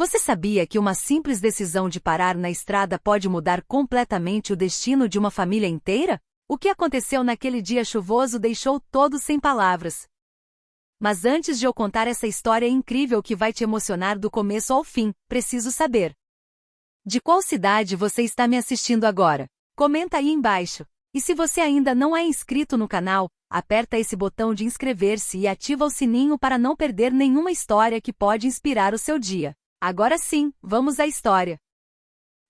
Você sabia que uma simples decisão de parar na estrada pode mudar completamente o destino de uma família inteira? O que aconteceu naquele dia chuvoso deixou todos sem palavras. Mas antes de eu contar essa história incrível que vai te emocionar do começo ao fim, preciso saber: de qual cidade você está me assistindo agora? Comenta aí embaixo. E se você ainda não é inscrito no canal, aperta esse botão de inscrever-se e ativa o sininho para não perder nenhuma história que pode inspirar o seu dia. Agora sim, vamos à história.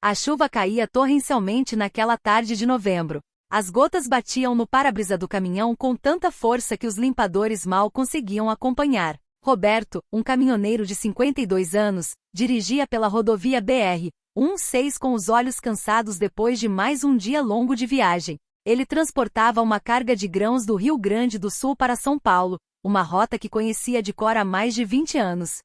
A chuva caía torrencialmente naquela tarde de novembro. As gotas batiam no para-brisa do caminhão com tanta força que os limpadores mal conseguiam acompanhar. Roberto, um caminhoneiro de 52 anos, dirigia pela rodovia BR-16 com os olhos cansados depois de mais um dia longo de viagem. Ele transportava uma carga de grãos do Rio Grande do Sul para São Paulo, uma rota que conhecia de cor há mais de 20 anos.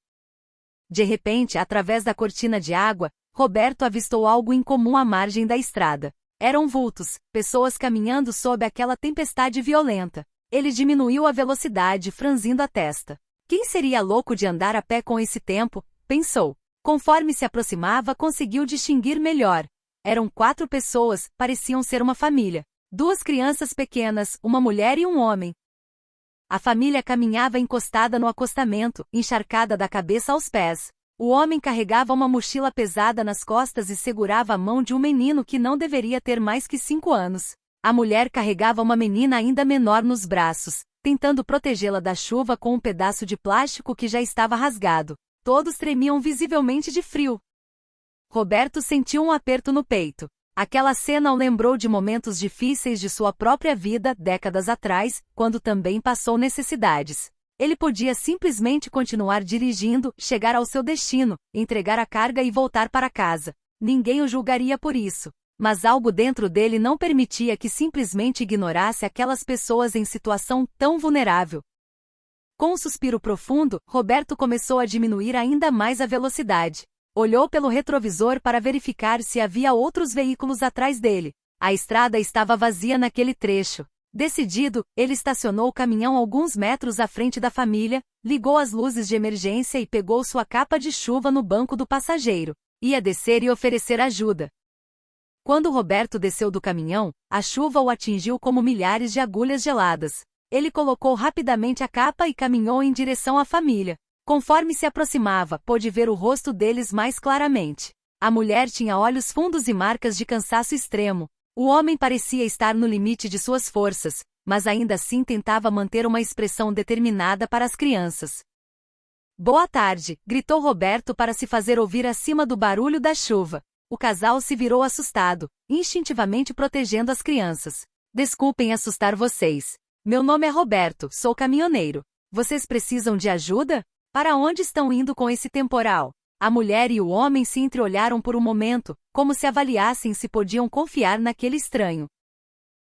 De repente, através da cortina de água, Roberto avistou algo incomum à margem da estrada. Eram vultos, pessoas caminhando sob aquela tempestade violenta. Ele diminuiu a velocidade, franzindo a testa. Quem seria louco de andar a pé com esse tempo? Pensou. Conforme se aproximava, conseguiu distinguir melhor. Eram 4 pessoas, pareciam ser uma família. 2 crianças pequenas, uma mulher e um homem. A família caminhava encostada no acostamento, encharcada da cabeça aos pés. O homem carregava uma mochila pesada nas costas e segurava a mão de um menino que não deveria ter mais que 5 anos. A mulher carregava uma menina ainda menor nos braços, tentando protegê-la da chuva com um pedaço de plástico que já estava rasgado. Todos tremiam visivelmente de frio. Roberto sentiu um aperto no peito. Aquela cena o lembrou de momentos difíceis de sua própria vida décadas atrás, quando também passou necessidades. Ele podia simplesmente continuar dirigindo, chegar ao seu destino, entregar a carga e voltar para casa. Ninguém o julgaria por isso. Mas algo dentro dele não permitia que simplesmente ignorasse aquelas pessoas em situação tão vulnerável. Com um suspiro profundo, Roberto começou a diminuir ainda mais a velocidade. Olhou pelo retrovisor para verificar se havia outros veículos atrás dele. A estrada estava vazia naquele trecho. Decidido, ele estacionou o caminhão alguns metros à frente da família, ligou as luzes de emergência e pegou sua capa de chuva no banco do passageiro. Ia descer e oferecer ajuda. Quando Roberto desceu do caminhão, a chuva o atingiu como milhares de agulhas geladas. Ele colocou rapidamente a capa e caminhou em direção à família. Conforme se aproximava, pôde ver o rosto deles mais claramente. A mulher tinha olhos fundos e marcas de cansaço extremo. O homem parecia estar no limite de suas forças, mas ainda assim tentava manter uma expressão determinada para as crianças. "Boa tarde", gritou Roberto para se fazer ouvir acima do barulho da chuva. O casal se virou assustado, instintivamente protegendo as crianças. "Desculpem assustar vocês. Meu nome é Roberto, sou caminhoneiro. Vocês precisam de ajuda? Para onde estão indo com esse temporal?" A mulher e o homem se entreolharam por um momento, como se avaliassem se podiam confiar naquele estranho.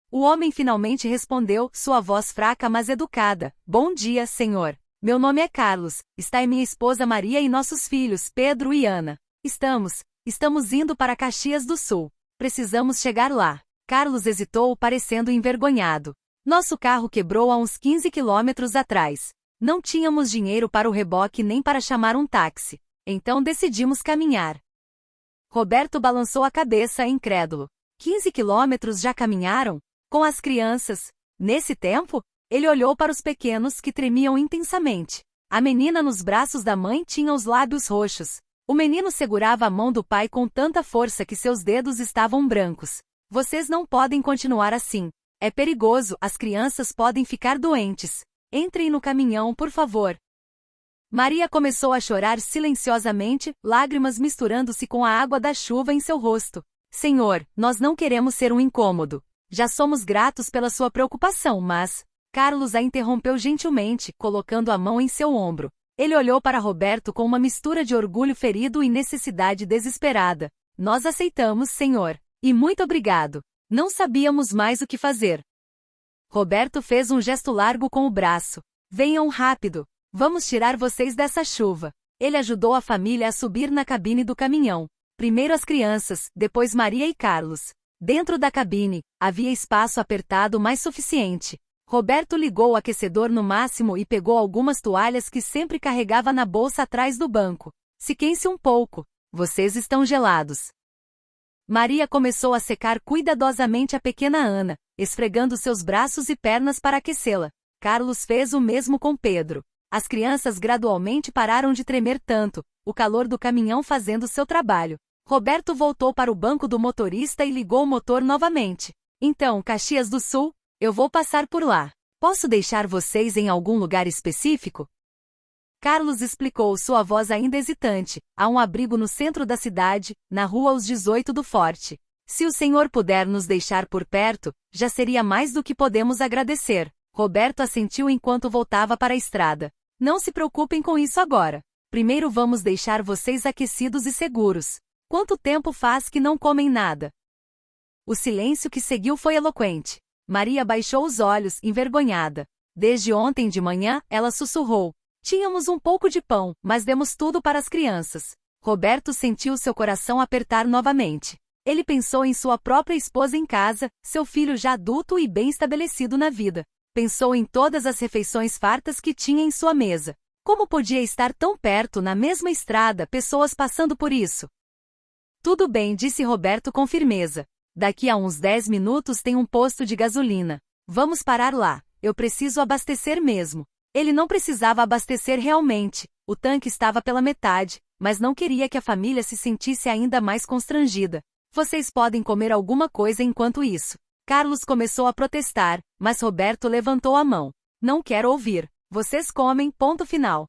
O homem finalmente respondeu, sua voz fraca mas educada: "Bom dia, senhor. Meu nome é Carlos, está aí minha esposa Maria e nossos filhos, Pedro e Ana. Estamos indo para Caxias do Sul. Precisamos chegar lá." Carlos hesitou, parecendo envergonhado. "Nosso carro quebrou há uns 15 quilômetros atrás. Não tínhamos dinheiro para o reboque nem para chamar um táxi. Então decidimos caminhar." Roberto balançou a cabeça, incrédulo. 15 quilômetros já caminharam? Com as crianças? Nesse tempo? Ele olhou para os pequenos que tremiam intensamente. A menina nos braços da mãe tinha os lábios roxos. O menino segurava a mão do pai com tanta força que seus dedos estavam brancos. "Vocês não podem continuar assim. É perigoso, as crianças podem ficar doentes. Entrem no caminhão, por favor." Maria começou a chorar silenciosamente, lágrimas misturando-se com a água da chuva em seu rosto. "Senhor, nós não queremos ser um incômodo. Já somos gratos pela sua preocupação, mas..." Carlos a interrompeu gentilmente, colocando a mão em seu ombro. Ele olhou para Roberto com uma mistura de orgulho ferido e necessidade desesperada. "Nós aceitamos, senhor. E muito obrigado. Não sabíamos mais o que fazer." Roberto fez um gesto largo com o braço. "Venham rápido. Vamos tirar vocês dessa chuva." Ele ajudou a família a subir na cabine do caminhão. Primeiro as crianças, depois Maria e Carlos. Dentro da cabine, havia espaço apertado mais suficiente. Roberto ligou o aquecedor no máximo e pegou algumas toalhas que sempre carregava na bolsa atrás do banco. Sequem-se um pouco. Vocês estão gelados. Maria começou a secar cuidadosamente a pequena Ana, esfregando seus braços e pernas para aquecê-la. Carlos fez o mesmo com Pedro. As crianças gradualmente pararam de tremer tanto, o calor do caminhão fazendo seu trabalho. Roberto voltou para o banco do motorista e ligou o motor novamente. Então, Caxias do Sul, eu vou passar por lá. Posso deixar vocês em algum lugar específico? Carlos explicou, sua voz ainda hesitante. Há um abrigo no centro da cidade, na rua Os 18 do Forte. Se o senhor puder nos deixar por perto, já seria mais do que podemos agradecer. Roberto assentiu enquanto voltava para a estrada. Não se preocupem com isso agora. Primeiro vamos deixar vocês aquecidos e seguros. Quanto tempo faz que não comem nada? O silêncio que seguiu foi eloquente. Maria baixou os olhos, envergonhada. Desde ontem de manhã, ela sussurrou. Tínhamos um pouco de pão, mas demos tudo para as crianças. Roberto sentiu seu coração apertar novamente. Ele pensou em sua própria esposa em casa, seu filho já adulto e bem estabelecido na vida. Pensou em todas as refeições fartas que tinha em sua mesa. Como podia estar tão perto, na mesma estrada, pessoas passando por isso? Tudo bem, disse Roberto com firmeza. Daqui a uns 10 minutos tem um posto de gasolina. Vamos parar lá. Eu preciso abastecer mesmo. Ele não precisava abastecer realmente. O tanque estava pela metade, mas não queria que a família se sentisse ainda mais constrangida. Vocês podem comer alguma coisa enquanto isso. Carlos começou a protestar, mas Roberto levantou a mão. Não quero ouvir. Vocês comem, ponto final.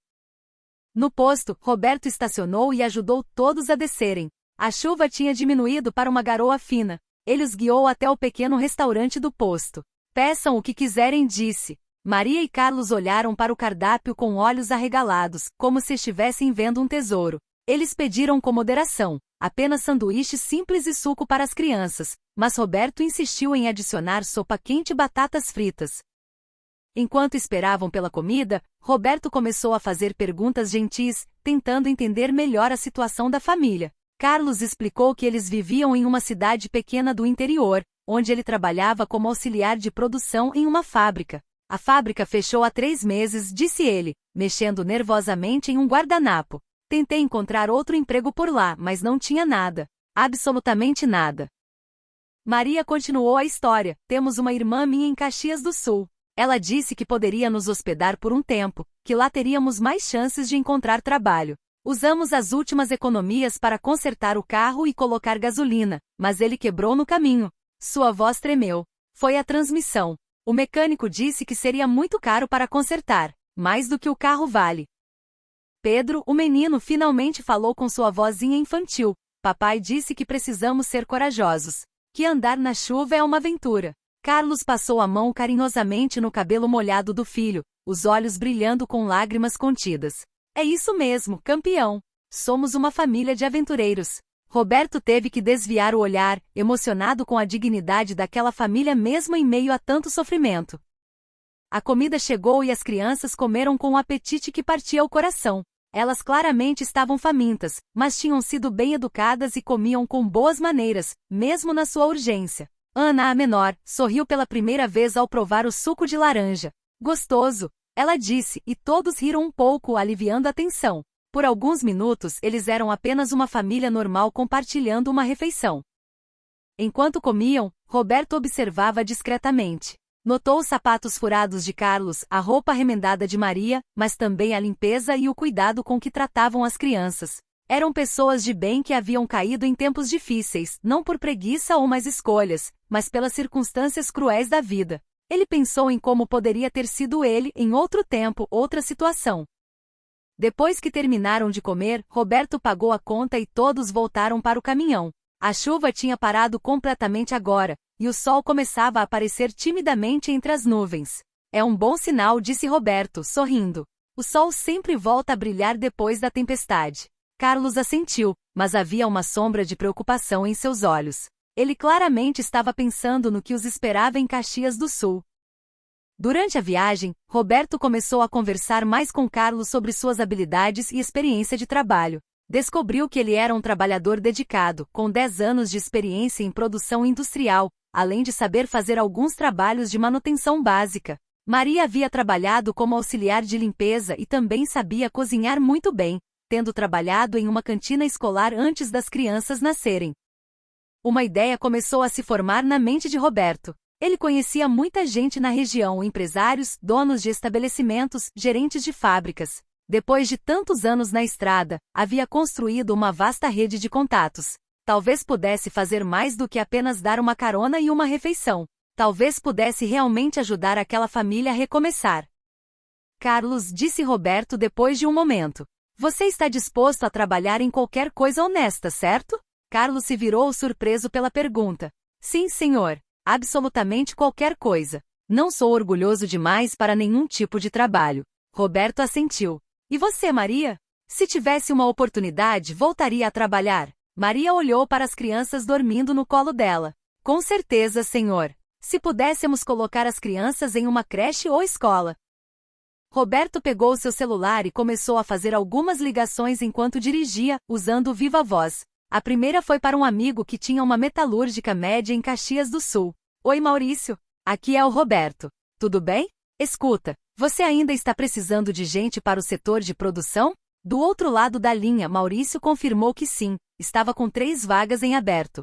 No posto, Roberto estacionou e ajudou todos a descerem. A chuva tinha diminuído para uma garoa fina. Ele os guiou até o pequeno restaurante do posto. Peçam o que quiserem, disse. Maria e Carlos olharam para o cardápio com olhos arregalados, como se estivessem vendo um tesouro. Eles pediram com moderação, apenas sanduíches simples e suco para as crianças, mas Roberto insistiu em adicionar sopa quente e batatas fritas. Enquanto esperavam pela comida, Roberto começou a fazer perguntas gentis, tentando entender melhor a situação da família. Carlos explicou que eles viviam em uma cidade pequena do interior, onde ele trabalhava como auxiliar de produção em uma fábrica. A fábrica fechou há 3 meses, disse ele, mexendo nervosamente em um guardanapo. Tentei encontrar outro emprego por lá, mas não tinha nada. Absolutamente nada. Maria continuou a história. Temos uma irmã minha em Caxias do Sul. Ela disse que poderia nos hospedar por um tempo, que lá teríamos mais chances de encontrar trabalho. Usamos as últimas economias para consertar o carro e colocar gasolina, mas ele quebrou no caminho. Sua voz tremeu. Foi a transmissão. O mecânico disse que seria muito caro para consertar, mais do que o carro vale. Pedro, o menino, finalmente falou com sua vozinha infantil. Papai disse que precisamos ser corajosos. Que andar na chuva é uma aventura. Carlos passou a mão carinhosamente no cabelo molhado do filho, os olhos brilhando com lágrimas contidas. É isso mesmo, campeão. Somos uma família de aventureiros. Roberto teve que desviar o olhar, emocionado com a dignidade daquela família mesmo em meio a tanto sofrimento. A comida chegou e as crianças comeram com um apetite que partia o coração. Elas claramente estavam famintas, mas tinham sido bem educadas e comiam com boas maneiras, mesmo na sua urgência. Ana, a menor, sorriu pela primeira vez ao provar o suco de laranja. Gostoso, ela disse, e todos riram um pouco, aliviando a tensão. Por alguns minutos eles eram apenas uma família normal compartilhando uma refeição. Enquanto comiam, Roberto observava discretamente. Notou os sapatos furados de Carlos, a roupa remendada de Maria, mas também a limpeza e o cuidado com que tratavam as crianças. Eram pessoas de bem que haviam caído em tempos difíceis, não por preguiça ou más escolhas, mas pelas circunstâncias cruéis da vida. Ele pensou em como poderia ter sido ele, em outro tempo, outra situação. Depois que terminaram de comer, Roberto pagou a conta e todos voltaram para o caminhão. A chuva tinha parado completamente agora, e o sol começava a aparecer timidamente entre as nuvens. É um bom sinal, disse Roberto, sorrindo. O sol sempre volta a brilhar depois da tempestade. Carlos assentiu, mas havia uma sombra de preocupação em seus olhos. Ele claramente estava pensando no que os esperava em Caxias do Sul. Durante a viagem, Roberto começou a conversar mais com Carlos sobre suas habilidades e experiência de trabalho. Descobriu que ele era um trabalhador dedicado, com 10 anos de experiência em produção industrial, além de saber fazer alguns trabalhos de manutenção básica. Maria havia trabalhado como auxiliar de limpeza e também sabia cozinhar muito bem. tendo trabalhado em uma cantina escolar antes das crianças nascerem. Uma ideia começou a se formar na mente de Roberto. Ele conhecia muita gente na região, empresários, donos de estabelecimentos, gerentes de fábricas. Depois de tantos anos na estrada, havia construído uma vasta rede de contatos. Talvez pudesse fazer mais do que apenas dar uma carona e uma refeição. Talvez pudesse realmente ajudar aquela família a recomeçar. Carlos, disse Roberto depois de um momento. Você está disposto a trabalhar em qualquer coisa honesta, certo? Carlos se virou surpreso pela pergunta. Sim, senhor. Absolutamente qualquer coisa. Não sou orgulhoso demais para nenhum tipo de trabalho. Roberto assentiu. E você, Maria? Se tivesse uma oportunidade, voltaria a trabalhar. Maria olhou para as crianças dormindo no colo dela. Com certeza, senhor. Se pudéssemos colocar as crianças em uma creche ou escola. Roberto pegou seu celular e começou a fazer algumas ligações enquanto dirigia, usando o viva voz. A primeira foi para um amigo que tinha uma metalúrgica média em Caxias do Sul. Oi, Maurício. Aqui é o Roberto. Tudo bem? Escuta, você ainda está precisando de gente para o setor de produção? Do outro lado da linha, Maurício confirmou que sim, estava com 3 vagas em aberto.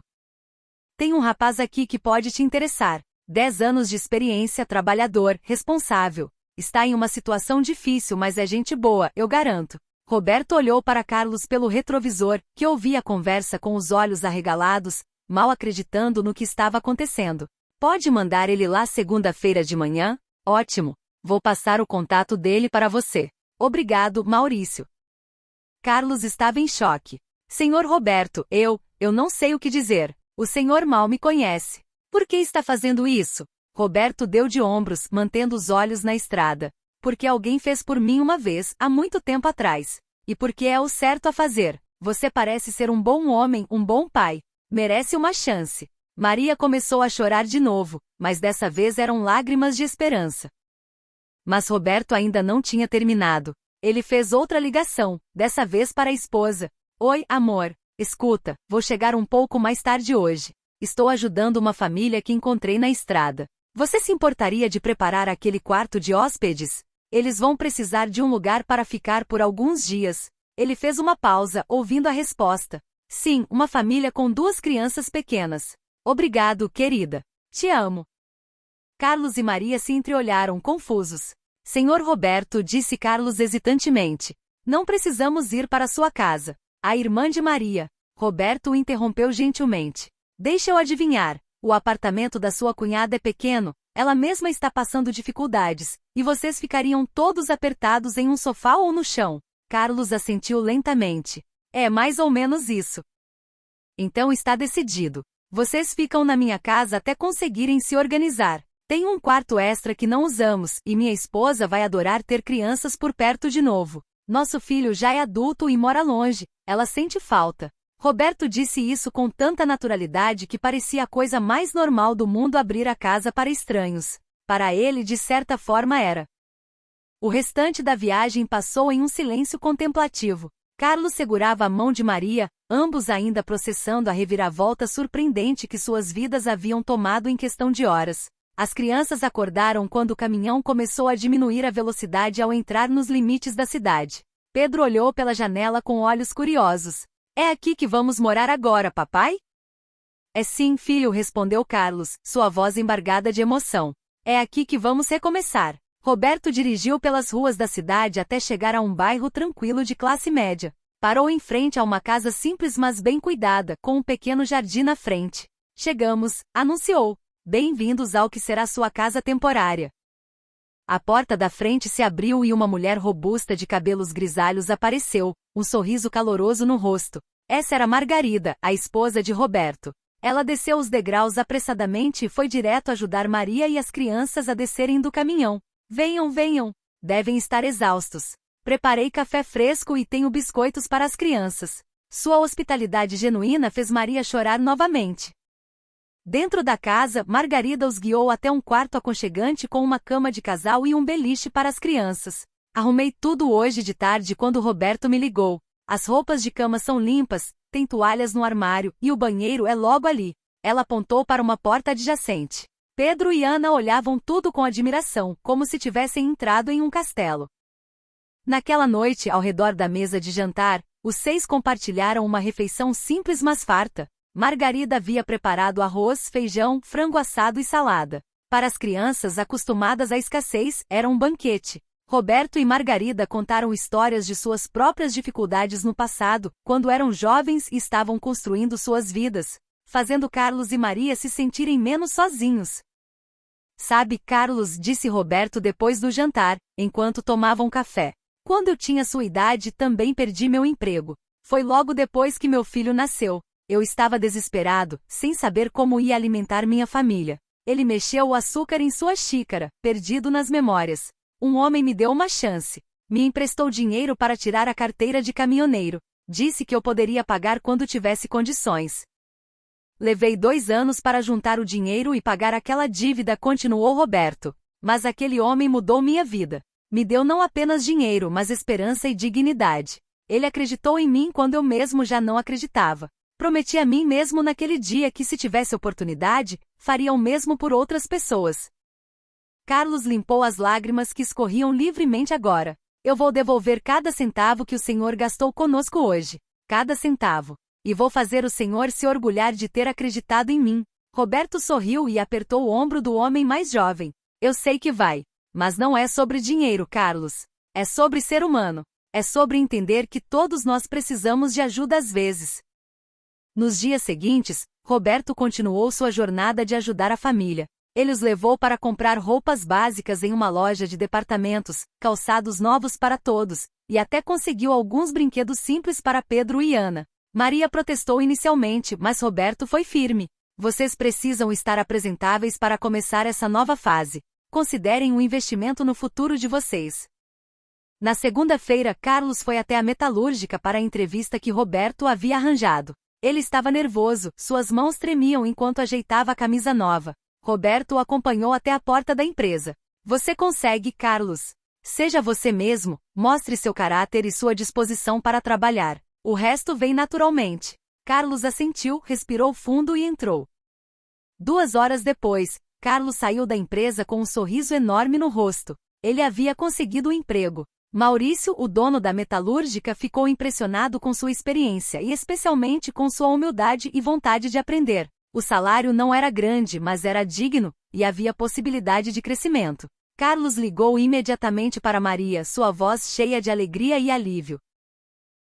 Tem um rapaz aqui que pode te interessar. 10 anos de experiência, trabalhador, responsável. Está em uma situação difícil, mas é gente boa, eu garanto. Roberto olhou para Carlos pelo retrovisor, que ouvia a conversa com os olhos arregalados, mal acreditando no que estava acontecendo. Pode mandar ele lá segunda-feira de manhã? Ótimo. Vou passar o contato dele para você. Obrigado, Maurício. Carlos estava em choque. Senhor Roberto, eu não sei o que dizer. O senhor mal me conhece. Por que está fazendo isso? Roberto deu de ombros, mantendo os olhos na estrada. Porque alguém fez por mim uma vez, há muito tempo atrás. E porque é o certo a fazer. Você parece ser um bom homem, um bom pai. Merece uma chance. Maria começou a chorar de novo, mas dessa vez eram lágrimas de esperança. Mas Roberto ainda não tinha terminado. Ele fez outra ligação, dessa vez para a esposa. Oi, amor. Escuta, vou chegar um pouco mais tarde hoje. Estou ajudando uma família que encontrei na estrada. Você se importaria de preparar aquele quarto de hóspedes? Eles vão precisar de um lugar para ficar por alguns dias. Ele fez uma pausa, ouvindo a resposta. Sim, uma família com 2 crianças pequenas. Obrigado, querida. Te amo. Carlos e Maria se entreolharam confusos. Senhor Roberto, disse Carlos hesitantemente. Não precisamos ir para sua casa. A irmã de Maria. Roberto o interrompeu gentilmente. Deixa eu adivinhar. O apartamento da sua cunhada é pequeno, ela mesma está passando dificuldades, e vocês ficariam todos apertados em um sofá ou no chão. Carlos assentiu lentamente. É mais ou menos isso. Então está decidido. Vocês ficam na minha casa até conseguirem se organizar. Tem um quarto extra que não usamos, e minha esposa vai adorar ter crianças por perto de novo. Nosso filho já é adulto e mora longe, ela sente falta. Roberto disse isso com tanta naturalidade que parecia a coisa mais normal do mundo abrir a casa para estranhos. Para ele, de certa forma, era. O restante da viagem passou em um silêncio contemplativo. Carlos segurava a mão de Maria, ambos ainda processando a reviravolta surpreendente que suas vidas haviam tomado em questão de horas. As crianças acordaram quando o caminhão começou a diminuir a velocidade ao entrar nos limites da cidade. Pedro olhou pela janela com olhos curiosos. É aqui que vamos morar agora, papai? É sim, filho, respondeu Carlos, sua voz embargada de emoção. É aqui que vamos recomeçar. Roberto dirigiu pelas ruas da cidade até chegar a um bairro tranquilo de classe média. Parou em frente a uma casa simples mas bem cuidada, com um pequeno jardim na frente. Chegamos, anunciou. Bem-vindos ao que será sua casa temporária. A porta da frente se abriu e uma mulher robusta de cabelos grisalhos apareceu, um sorriso caloroso no rosto. Essa era Margarida, a esposa de Roberto. Ela desceu os degraus apressadamente e foi direto ajudar Maria e as crianças a descerem do caminhão. Venham, venham. Devem estar exaustos. Preparei café fresco e tenho biscoitos para as crianças. Sua hospitalidade genuína fez Maria chorar novamente. Dentro da casa, Margarida os guiou até um quarto aconchegante com uma cama de casal e um beliche para as crianças. Arrumei tudo hoje de tarde quando Roberto me ligou. As roupas de cama são limpas, tem toalhas no armário, e o banheiro é logo ali. Ela apontou para uma porta adjacente. Pedro e Ana olhavam tudo com admiração, como se tivessem entrado em um castelo. Naquela noite, ao redor da mesa de jantar, os 6 compartilharam uma refeição simples mas farta. Margarida havia preparado arroz, feijão, frango assado e salada. Para as crianças acostumadas à escassez, era um banquete. Roberto e Margarida contaram histórias de suas próprias dificuldades no passado, quando eram jovens e estavam construindo suas vidas, fazendo Carlos e Maria se sentirem menos sozinhos. Sabe, Carlos, disse Roberto depois do jantar, enquanto tomavam café. Quando eu tinha sua idade, também perdi meu emprego. Foi logo depois que meu filho nasceu. Eu estava desesperado, sem saber como ia alimentar minha família. Ele mexeu o açúcar em sua xícara, perdido nas memórias. Um homem me deu uma chance. Me emprestou dinheiro para tirar a carteira de caminhoneiro. Disse que eu poderia pagar quando tivesse condições. Levei 2 anos para juntar o dinheiro e pagar aquela dívida, continuou Roberto. Mas aquele homem mudou minha vida. Me deu não apenas dinheiro, mas esperança e dignidade. Ele acreditou em mim quando eu mesmo já não acreditava. Prometi a mim mesmo naquele dia que, se tivesse oportunidade, faria o mesmo por outras pessoas. Carlos limpou as lágrimas que escorriam livremente agora. Eu vou devolver cada centavo que o Senhor gastou conosco hoje. Cada centavo. E vou fazer o Senhor se orgulhar de ter acreditado em mim. Roberto sorriu e apertou o ombro do homem mais jovem. Eu sei que vai. Mas não é sobre dinheiro, Carlos. É sobre ser humano. É sobre entender que todos nós precisamos de ajuda às vezes. Nos dias seguintes, Roberto continuou sua jornada de ajudar a família. Ele os levou para comprar roupas básicas em uma loja de departamentos, calçados novos para todos, e até conseguiu alguns brinquedos simples para Pedro e Ana. Maria protestou inicialmente, mas Roberto foi firme. Vocês precisam estar apresentáveis para começar essa nova fase. Considerem um investimento no futuro de vocês. Na segunda-feira, Carlos foi até a metalúrgica para a entrevista que Roberto havia arranjado. Ele estava nervoso, suas mãos tremiam enquanto ajeitava a camisa nova. Roberto o acompanhou até a porta da empresa. Você consegue, Carlos. Seja você mesmo, mostre seu caráter e sua disposição para trabalhar. O resto vem naturalmente. Carlos assentiu, respirou fundo e entrou. 2 horas depois, Carlos saiu da empresa com um sorriso enorme no rosto. Ele havia conseguido o emprego. Maurício, o dono da metalúrgica, ficou impressionado com sua experiência e especialmente com sua humildade e vontade de aprender. O salário não era grande, mas era digno, e havia possibilidade de crescimento. Carlos ligou imediatamente para Maria, sua voz cheia de alegria e alívio.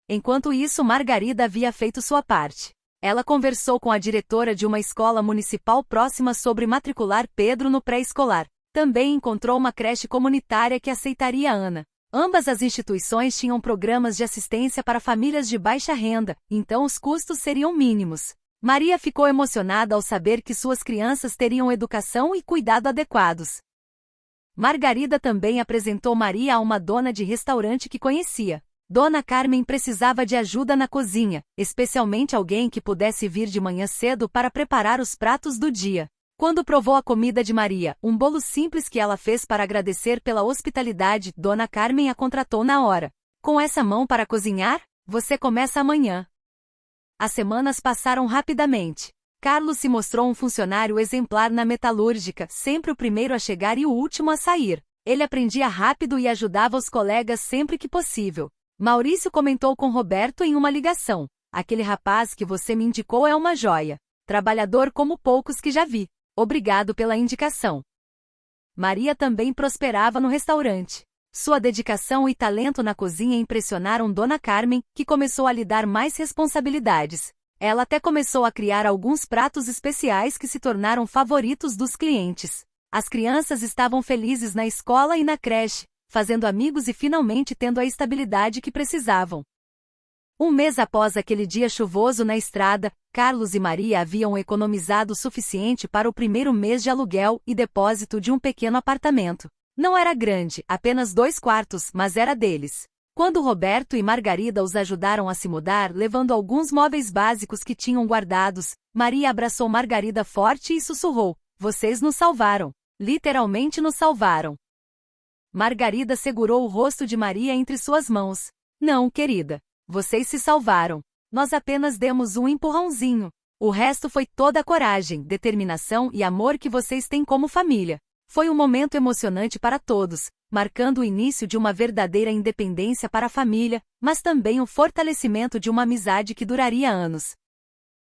Enquanto isso, Margarida havia feito sua parte. Ela conversou com a diretora de uma escola municipal próxima sobre matricular Pedro no pré-escolar. Também encontrou uma creche comunitária que aceitaria Ana. Ambas as instituições tinham programas de assistência para famílias de baixa renda, então os custos seriam mínimos. Maria ficou emocionada ao saber que suas crianças teriam educação e cuidado adequados. Margarida também apresentou Maria a uma dona de restaurante que conhecia. Dona Carmen precisava de ajuda na cozinha, especialmente alguém que pudesse vir de manhã cedo para preparar os pratos do dia. Quando provou a comida de Maria, um bolo simples que ela fez para agradecer pela hospitalidade, Dona Carmen a contratou na hora. Com essa mão para cozinhar, você começa amanhã. As semanas passaram rapidamente. Carlos se mostrou um funcionário exemplar na metalúrgica, sempre o primeiro a chegar e o último a sair. Ele aprendia rápido e ajudava os colegas sempre que possível. Maurício comentou com Roberto em uma ligação. Aquele rapaz que você me indicou é uma joia. Trabalhador como poucos que já vi. Obrigado pela indicação. Maria também prosperava no restaurante. Sua dedicação e talento na cozinha impressionaram Dona Carmen, que começou a lhe dar mais responsabilidades. Ela até começou a criar alguns pratos especiais que se tornaram favoritos dos clientes. As crianças estavam felizes na escola e na creche, fazendo amigos e finalmente tendo a estabilidade que precisavam. Um mês após aquele dia chuvoso na estrada, Carlos e Maria haviam economizado o suficiente para o primeiro mês de aluguel e depósito de um pequeno apartamento. Não era grande, apenas 2 quartos, mas era deles. Quando Roberto e Margarida os ajudaram a se mudar, levando alguns móveis básicos que tinham guardados, Maria abraçou Margarida forte e sussurrou: "Vocês nos salvaram. Literalmente nos salvaram." Margarida segurou o rosto de Maria entre suas mãos. "Não, querida. Vocês se salvaram. Nós apenas demos um empurrãozinho. O resto foi toda a coragem, determinação e amor que vocês têm como família." Foi um momento emocionante para todos, marcando o início de uma verdadeira independência para a família, mas também o fortalecimento de uma amizade que duraria anos.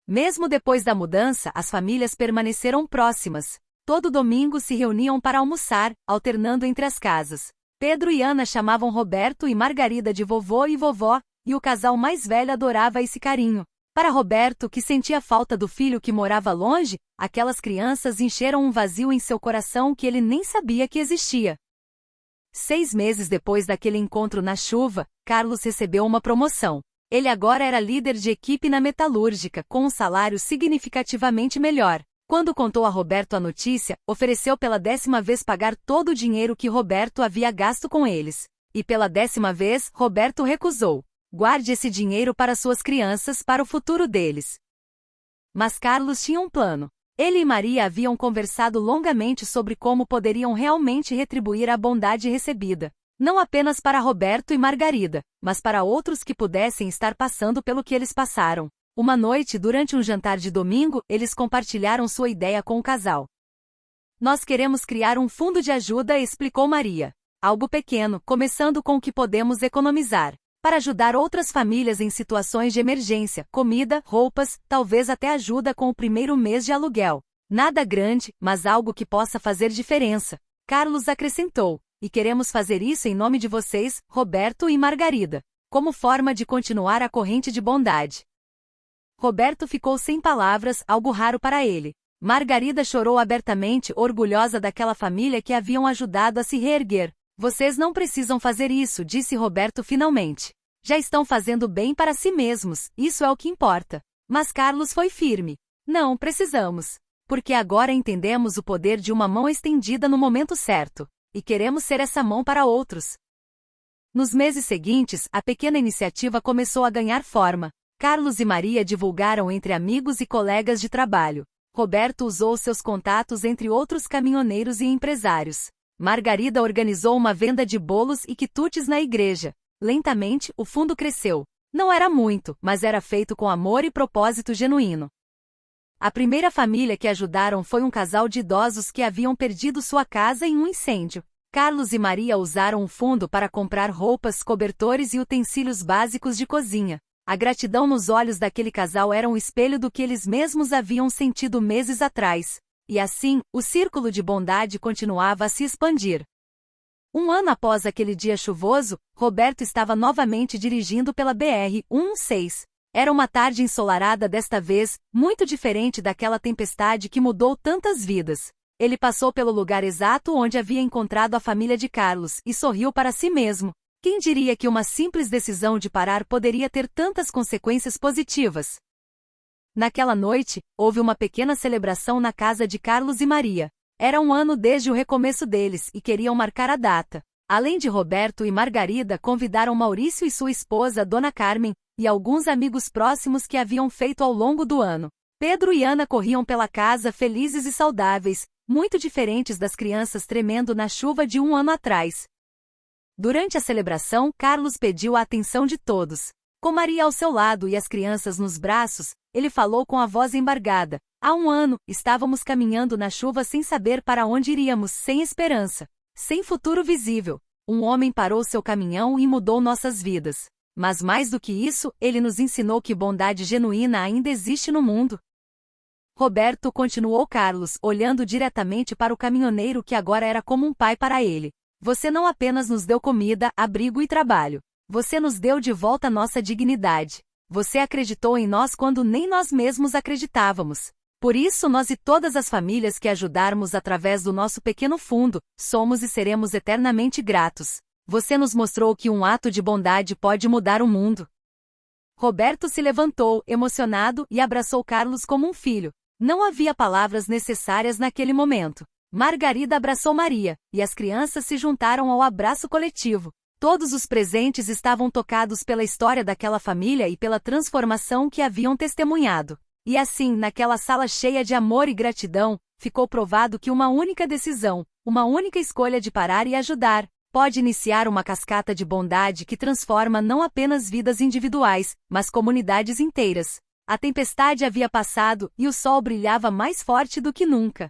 Mesmo depois da mudança, as famílias permaneceram próximas. Todo domingo se reuniam para almoçar, alternando entre as casas. Pedro e Ana chamavam Roberto e Margarida de vovô e vovó, e o casal mais velho adorava esse carinho. Para Roberto, que sentia falta do filho que morava longe, aquelas crianças encheram um vazio em seu coração que ele nem sabia que existia. 6 meses depois daquele encontro na chuva, Carlos recebeu uma promoção. Ele agora era líder de equipe na metalúrgica, com um salário significativamente melhor. Quando contou a Roberto a notícia, ofereceu pela 10ª vez pagar todo o dinheiro que Roberto havia gasto com eles. E pela 10ª vez, Roberto recusou. Guarde esse dinheiro para suas crianças, para o futuro deles. Mas Carlos tinha um plano. Ele e Maria haviam conversado longamente sobre como poderiam realmente retribuir a bondade recebida. Não apenas para Roberto e Margarida, mas para outros que pudessem estar passando pelo que eles passaram. Uma noite, durante um jantar de domingo, eles compartilharam sua ideia com o casal. Nós queremos criar um fundo de ajuda, explicou Maria. Algo pequeno, começando com o que podemos economizar. Para ajudar outras famílias em situações de emergência, comida, roupas, talvez até ajuda com o primeiro mês de aluguel. Nada grande, mas algo que possa fazer diferença. Carlos acrescentou, e queremos fazer isso em nome de vocês, Roberto e Margarida, como forma de continuar a corrente de bondade. Roberto ficou sem palavras, algo raro para ele. Margarida chorou abertamente, orgulhosa daquela família que haviam ajudado a se reerguer. Vocês não precisam fazer isso, disse Roberto finalmente. Já estão fazendo bem para si mesmos, isso é o que importa. Mas Carlos foi firme. Não precisamos. Porque agora entendemos o poder de uma mão estendida no momento certo. E queremos ser essa mão para outros. Nos meses seguintes, a pequena iniciativa começou a ganhar forma. Carlos e Maria divulgaram entre amigos e colegas de trabalho. Roberto usou seus contatos entre outros caminhoneiros e empresários. Margarida organizou uma venda de bolos e quitutes na igreja. Lentamente, o fundo cresceu. Não era muito, mas era feito com amor e propósito genuíno. A primeira família que ajudaram foi um casal de idosos que haviam perdido sua casa em um incêndio. Carlos e Maria usaram o fundo para comprar roupas, cobertores e utensílios básicos de cozinha. A gratidão nos olhos daquele casal era um espelho do que eles mesmos haviam sentido meses atrás. E assim, o círculo de bondade continuava a se expandir. Um ano após aquele dia chuvoso, Roberto estava novamente dirigindo pela BR-116. Era uma tarde ensolarada desta vez, muito diferente daquela tempestade que mudou tantas vidas. Ele passou pelo lugar exato onde havia encontrado a família de Carlos e sorriu para si mesmo. Quem diria que uma simples decisão de parar poderia ter tantas consequências positivas? Naquela noite, houve uma pequena celebração na casa de Carlos e Maria. Era um ano desde o recomeço deles e queriam marcar a data. Além de Roberto e Margarida, convidaram Maurício e sua esposa, Dona Carmen, e alguns amigos próximos que haviam feito ao longo do ano. Pedro e Ana corriam pela casa felizes e saudáveis, muito diferentes das crianças tremendo na chuva de um ano atrás. Durante a celebração, Carlos pediu a atenção de todos. Com Maria ao seu lado e as crianças nos braços, ele falou com a voz embargada. Há um ano, estávamos caminhando na chuva sem saber para onde iríamos, sem esperança, sem futuro visível. Um homem parou seu caminhão e mudou nossas vidas. Mas mais do que isso, ele nos ensinou que bondade genuína ainda existe no mundo. Roberto, continuou Carlos, olhando diretamente para o caminhoneiro que agora era como um pai para ele. Você não apenas nos deu comida, abrigo e trabalho. Você nos deu de volta nossa dignidade. Você acreditou em nós quando nem nós mesmos acreditávamos. Por isso nós e todas as famílias que ajudarmos através do nosso pequeno fundo, somos e seremos eternamente gratos. Você nos mostrou que um ato de bondade pode mudar o mundo. Roberto se levantou, emocionado, e abraçou Carlos como um filho. Não havia palavras necessárias naquele momento. Margarida abraçou Maria, e as crianças se juntaram ao abraço coletivo. Todos os presentes estavam tocados pela história daquela família e pela transformação que haviam testemunhado. E assim, naquela sala cheia de amor e gratidão, ficou provado que uma única decisão, uma única escolha de parar e ajudar, pode iniciar uma cascata de bondade que transforma não apenas vidas individuais, mas comunidades inteiras. A tempestade havia passado e o sol brilhava mais forte do que nunca.